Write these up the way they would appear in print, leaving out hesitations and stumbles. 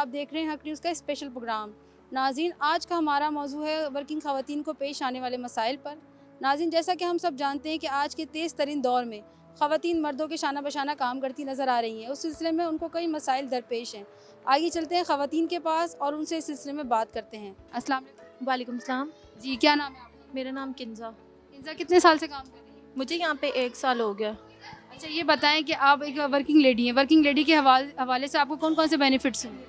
आप देख रहे हैं हक न्यूज़ का स्पेशल प्रोग्राम। नाज़रीन, आज का हमारा मौजू है वर्किंग ख़वातीन को पेश आने वाले मसाइल पर। नाज़रीन, जैसा कि हम सब जानते हैं कि आज के तेज़ तरीन दौर में ख़वातीन मर्दों के शाना बशाना काम करती नज़र आ रही हैं। उस सिलसिले में उनको कई मसाइल दरपेश हैं। आइए चलते हैं ख़वातीन के पास और उनसे इस सिलसिले में बात करते हैं। अस्सलाम वालेकुम। वालेकुम सलाम। जी, क्या नाम है आपका? मेरा नाम किन्ज़ा। किन्ज़ा, कितने साल से काम कर रही हैं? मुझे यहाँ पे 1 साल हो गया। अच्छा, ये बताएं कि आप एक वर्किंग लेडी हैं। वर्किंग लेडी के हवाले से आपको कौन कौन से बेनिफिट्स हैं?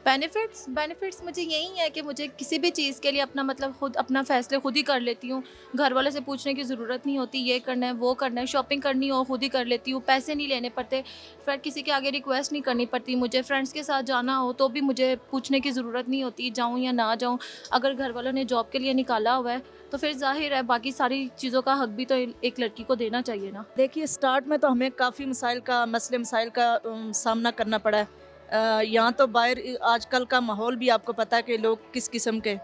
बेनिफिट्स मुझे यही है कि मुझे किसी भी चीज़ के लिए अपना मतलब खुद अपना फ़ैसले खुद ही कर लेती हूँ। घर वालों से पूछने की ज़रूरत नहीं होती, ये करना है वो करना है, शॉपिंग करनी हो खुद ही कर लेती हूँ, पैसे नहीं लेने पड़ते, फिर किसी के आगे रिक्वेस्ट नहीं करनी पड़ती। मुझे फ्रेंड्स के साथ जाना हो तो भी मुझे पूछने की ज़रूरत नहीं होती जाऊँ या ना जाऊँ। अगर घर वालों ने जॉब के लिए निकाला हुआ है तो फिर ज़ाहिर है बाकी सारी चीज़ों का हक भी तो एक लड़की को देना चाहिए ना। देखिए, स्टार्ट में तो हमें काफ़ी मसाइल का सामना करना पड़ा है। यहाँ तो बाहर आजकल का माहौल भी आपको पता है कि लोग किस किस्म के,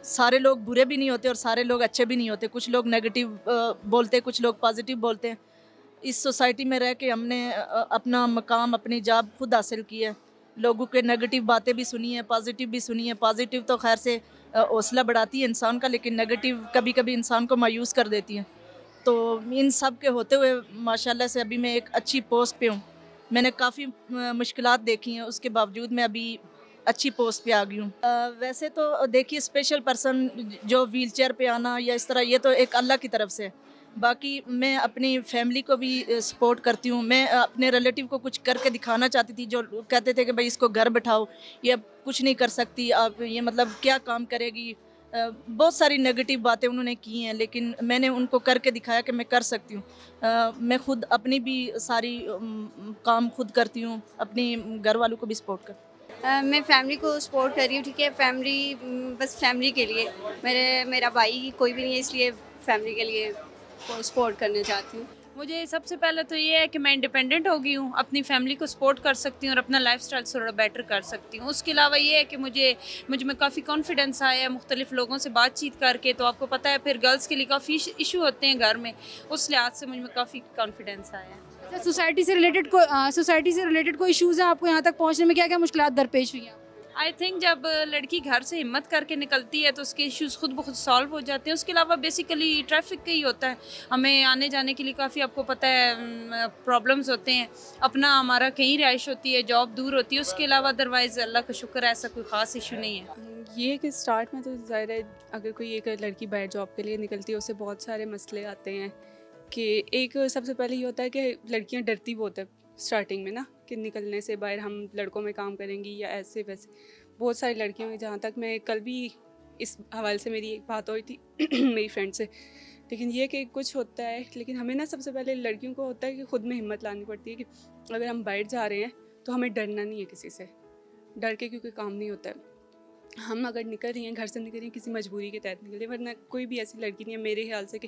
सारे लोग बुरे भी नहीं होते और सारे लोग अच्छे भी नहीं होते। कुछ लोग नेगेटिव बोलते, कुछ लोग पॉजिटिव बोलते हैं। इस सोसाइटी में रह के हमने अपना मकाम, अपनी जॉब खुद हासिल की है। लोगों के नेगेटिव बातें भी सुनी है, पॉजिटिव भी सुनी है। पॉजिटिव तो खैर से हौसला बढ़ाती है इंसान का, लेकिन नेगेटिव कभी कभी इंसान को मायूस कर देती है। तो इन सब के होते हुए माशाल्लाह से अभी मैं एक अच्छी पोस्ट पे हूँ। मैंने काफ़ी मुश्किलात देखी हैं, उसके बावजूद मैं अभी अच्छी पोस्ट पे आ गई हूँ। वैसे तो देखिए, स्पेशल पर्सन जो व्हीलचेयर पे आना या इस तरह, ये तो एक अल्लाह की तरफ से। बाकी मैं अपनी फैमिली को भी सपोर्ट करती हूँ। मैं अपने रिलेटिव को कुछ करके दिखाना चाहती थी, जो कहते थे कि भाई इसको घर बैठाओ, ये अब कुछ नहीं कर सकती आप, ये मतलब क्या काम करेगी। बहुत सारी नेगेटिव बातें उन्होंने की हैं, लेकिन मैंने उनको करके दिखाया कि मैं कर सकती हूँ। मैं खुद अपनी भी सारी काम खुद करती हूँ, अपनी घर वालों को भी सपोर्ट करती हूँ। मैं फैमिली को सपोर्ट कर रही हूँ, ठीक है। फैमिली बस फैमिली के लिए, मेरा भाई कोई भी नहीं है, इसलिए फैमिली के लिए सपोर्ट करना चाहती हूँ। मुझे सबसे पहले तो ये है कि मैं इंडिपेंडेंट हो गई हूँ, अपनी फैमिली को सपोर्ट कर सकती हूँ और अपना लाइफस्टाइल थोड़ा बेटर कर सकती हूँ। उसके अलावा ये है कि मुझ में काफ़ी कॉन्फिडेंस आया है मुख्तलिफ लोगों से बातचीत करके। तो आपको पता है फिर गर्ल्स के लिए काफ़ी इशू होते हैं घर में, उस लिहाज से मुझ में काफ़ी कॉन्फिडेंस आया है। अच्छा, सोसाइटी से रिलेटेड कोई इश्यूज़ हैं आपको? यहाँ तक पहुँचने में क्या क्या मुश्किलात दरपेश हुई हैं? आई थिंक जब लड़की घर से हिम्मत करके निकलती है तो उसके इश्यूज़ खुद ब खुद सॉल्व हो जाते हैं। उसके अलावा बेसिकली ट्रैफिक का ही होता है, हमें आने जाने के लिए काफ़ी आपको पता है प्रॉब्लम्स होते हैं। अपना हमारा कहीं रिहाइश होती है, जॉब दूर होती है। उसके अलावा अदरवाइज़ अल्लाह का शुक्र है ऐसा कोई ख़ास इशू नहीं है। ये कि स्टार्ट में तो ज़ाहिर है अगर कोई एक लड़की बाहर जॉब के लिए निकलती है उससे बहुत सारे मसले आते हैं। कि एक सबसे पहले ये होता है कि लड़कियां डरती बहुत है स्टार्टिंग में ना, कि निकलने से बाहर हम लड़कों में काम करेंगी या ऐसे वैसे। बहुत सारी लड़कियों की, जहाँ तक मैं कल भी इस हवाले से मेरी एक बात हुई थी मेरी फ्रेंड से। लेकिन ये कि कुछ होता है, लेकिन हमें ना सबसे पहले लड़कियों को होता है कि खुद में हिम्मत लानी पड़ती है कि अगर हम बाहर जा रहे हैं तो हमें डरना नहीं है किसी से। डर के क्योंकि काम नहीं होता है। हम अगर निकल रही हैं, घर से निकल रही हैं, किसी मजबूरी के तहत निकल रही है, वरना कोई भी ऐसी लड़की नहीं है मेरे ख्याल से कि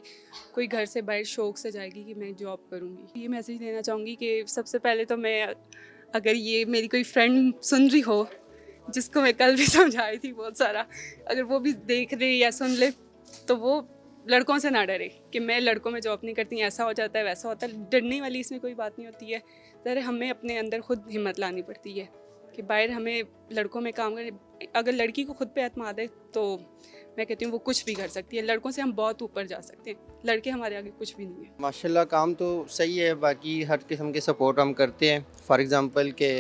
कोई घर से बाहर शौक़ से जाएगी कि मैं जॉब करूँगी। ये मैसेज देना चाहूँगी कि सबसे पहले तो मैं, अगर ये मेरी कोई फ्रेंड सुन रही हो जिसको मैं कल भी समझाई थी बहुत सारा, अगर वो भी देख ले या सुन ले तो वो लड़कों से ना डरे कि मैं लड़कों में जॉब नहीं करती, ऐसा हो जाता है वैसा होता है। डरने वाली इसमें कोई बात नहीं होती है। ज़रा हमें अपने अंदर खुद हिम्मत लानी पड़ती है कि बाहर हमें लड़कों में काम करें। अगर लड़की को खुद पे एतमाद है तो मैं कहती हूँ वो कुछ भी कर सकती है। लड़कों से हम बहुत ऊपर जा सकते हैं, लड़के हमारे आगे कुछ भी नहीं है। माशाल्लाह काम तो सही है, बाकी हर किस्म के सपोर्ट हम करते हैं। फॉर एग्ज़ाम्पल के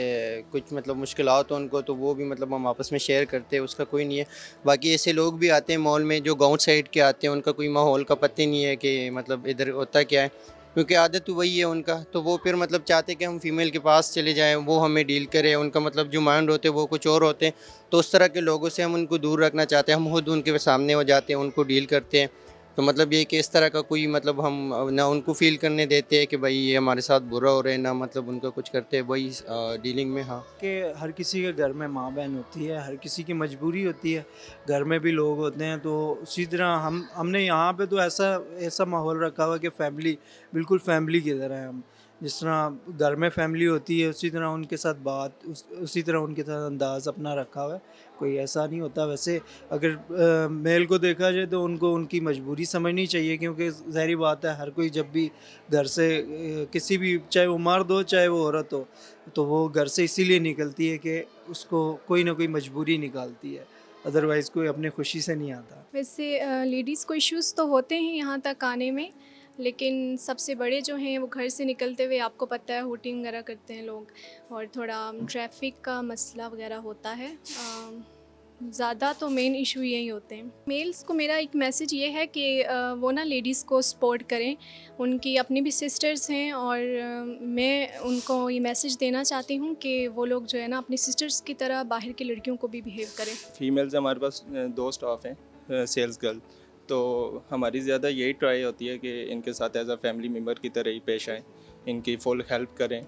कुछ मतलब मुश्किलात हो उनको तो वो भी मतलब हम आपस में शेयर करते हैं, उसका कोई नहीं है। बाकी ऐसे लोग भी आते हैं मॉल में जो गाँव साइड के आते हैं, उनका कोई माहौल का पता नहीं है कि मतलब इधर होता क्या है, क्योंकि आदत तो वही है उनका। तो वो फिर मतलब चाहते कि हम फीमेल के पास चले जाएं, वो हमें डील करें। उनका मतलब जो माइंड होते हैं वो कुछ और होते हैं। तो उस तरह के लोगों से हम उनको दूर रखना चाहते हैं। हम खुद उनके सामने हो जाते हैं, उनको डील करते हैं। तो मतलब ये कि इस तरह का कोई मतलब हम ना उनको फ़ील करने देते हैं कि भाई ये हमारे साथ बुरा हो रहा है, ना मतलब उनका कुछ करते हैं। वही डीलिंग में हाँ कि हर किसी के घर में माँ बहन होती है, हर किसी की मजबूरी होती है, घर में भी लोग होते हैं। तो उसी तरह हमने यहाँ पे तो ऐसा माहौल रखा हुआ कि फैमिली, बिल्कुल फैमिली की तरह है हम। जिस तरह घर में फैमिली होती है उसी तरह उनके साथ उसी तरह उनके साथ अंदाज़ अपना रखा हुआ है, कोई ऐसा नहीं होता। वैसे अगर मेल को देखा जाए तो उनको उनकी मजबूरी समझनी चाहिए, क्योंकि ज़ाहिर बात है हर कोई जब भी घर से किसी भी, चाहे वो मर्द हो चाहे वो औरत हो, तो वो घर से इसीलिए निकलती है कि उसको कोई ना कोई मजबूरी निकालती है, अदरवाइज़ कोई अपने खुशी से नहीं आता। वैसे लेडीज़ को इश्यूज़ तो होते हैं यहाँ तक आने में, लेकिन सबसे बड़े जो हैं वो घर से निकलते हुए आपको पता है होटिंग वगैरह करते हैं लोग, और थोड़ा ट्रैफिक का मसला वगैरह होता है। ज़्यादा तो मेन इशू यही होते हैं। मेल्स को मेरा एक मैसेज ये है कि वो ना लेडीज़ को सपोर्ट करें, उनकी अपनी भी सिस्टर्स हैं, और मैं उनको ये मैसेज देना चाहती हूँ कि वो लोग जो है ना अपनी सिस्टर्स की तरह बाहर की लड़कियों को भी बिहेव करें। फीमेल्स हमारे पास 2 स्टाफ हैं सेल्स गर्ल, तो हमारी ज़्यादा यही ट्राई होती है कि इनके साथ एज अ फैमिली मेम्बर की तरह ही पेश आएँ, इनकी फुल हेल्प करें।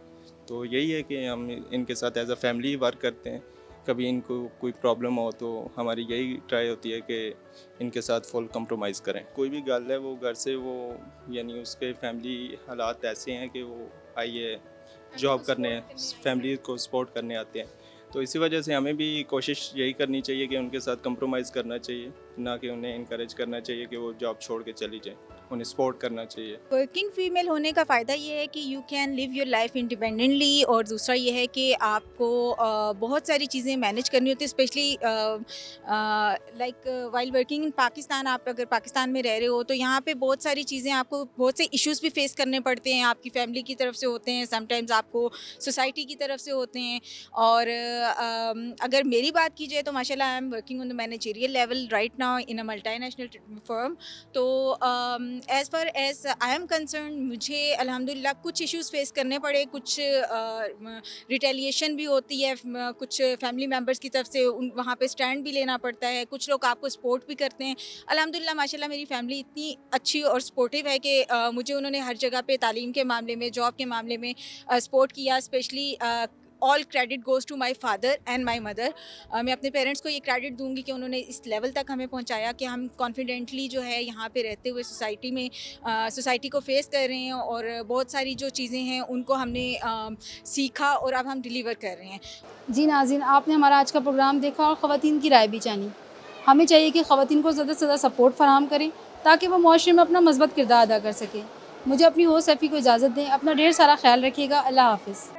तो यही है कि हम इनके साथ एज अ फैमिली वर्क करते हैं। कभी इनको कोई प्रॉब्लम हो तो हमारी यही ट्राई होती है कि इनके साथ फुल कंप्रोमाइज़ करें। कोई भी गर्ल है वो घर से वो यानी उसके फैमिली हालात ऐसे हैं कि वो आइए जॉब करने, फैमिली को सपोर्ट करने आते हैं, तो इसी वजह से हमें भी कोशिश यही करनी चाहिए कि उनके साथ कंप्रोमाइज़ करना चाहिए, ना कि उन्हें इनकरेज करना चाहिए कि वो जॉब छोड़ के चली जाए, उन्हें सपोर्ट करना चाहिए। वर्किंग फ़ीमेल होने का फ़ायदा ये है कि you can live your life independently, और दूसरा ये है कि आपको बहुत सारी चीज़ें मैनेज करनी होती है, specially like while working in Pakistan. आप अगर पाकिस्तान में रह रहे हो तो यहाँ पे बहुत सारी चीज़ें, आपको बहुत से इश्यूज़ भी फेस करने पड़ते हैं, आपकी फैमिली की तरफ से होते हैं, समटाइम्स आपको सोसाइटी की तरफ से होते हैं। और अगर मेरी बात की जाए तो माशाल्लाह I am working on the managerial level right now in a multinational firm. तो as far as I am concern, मुझे अल्हम्दुलिल्लाह कुछ इश्यूज़ फेस करने पड़े, कुछ रिटेलिएशन भी होती है कुछ फैमिली मेम्बर्स की तरफ से, वहाँ पे स्टैंड भी लेना पड़ता है, कुछ लोग आपको सपोर्ट भी करते हैं। अल्हम्दुलिल्लाह माशाल्लाह मेरी फैमिली इतनी अच्छी और सपोर्टिव है कि मुझे उन्होंने हर जगह पे तालीम के मामले में, जॉब के मामले में सपोर्ट किया। Specially all credit goes to my father and my mother. मैं अपने पेरेंट्स को ये क्रेडिट दूंगी कि उन्होंने इस लेवल तक हमें पहुंचाया कि हम कॉन्फिडेंटली जो है यहाँ पे रहते हुए सोसाइटी में सोसाइटी को फेस कर रहे हैं, और बहुत सारी जो चीज़ें हैं उनको हमने सीखा और अब हम डिलीवर कर रहे हैं। जी नाज़रीन, आपने हमारा आज का प्रोग्राम देखा और ख़वातीन की राय भी जानी। हमें चाहिए कि ख़वातीन को ज़्यादा से ज़्यादा सपोर्ट फराहम करें ताकि वो माशरे में अपना मस्बत किरदार अदा कर सकें। मुझे अपनी होस्ट सफ़ी को इजाज़त दें। अपना ढेर सारा ख्याल रखिएगा। अल्लाह हाफ़िज़।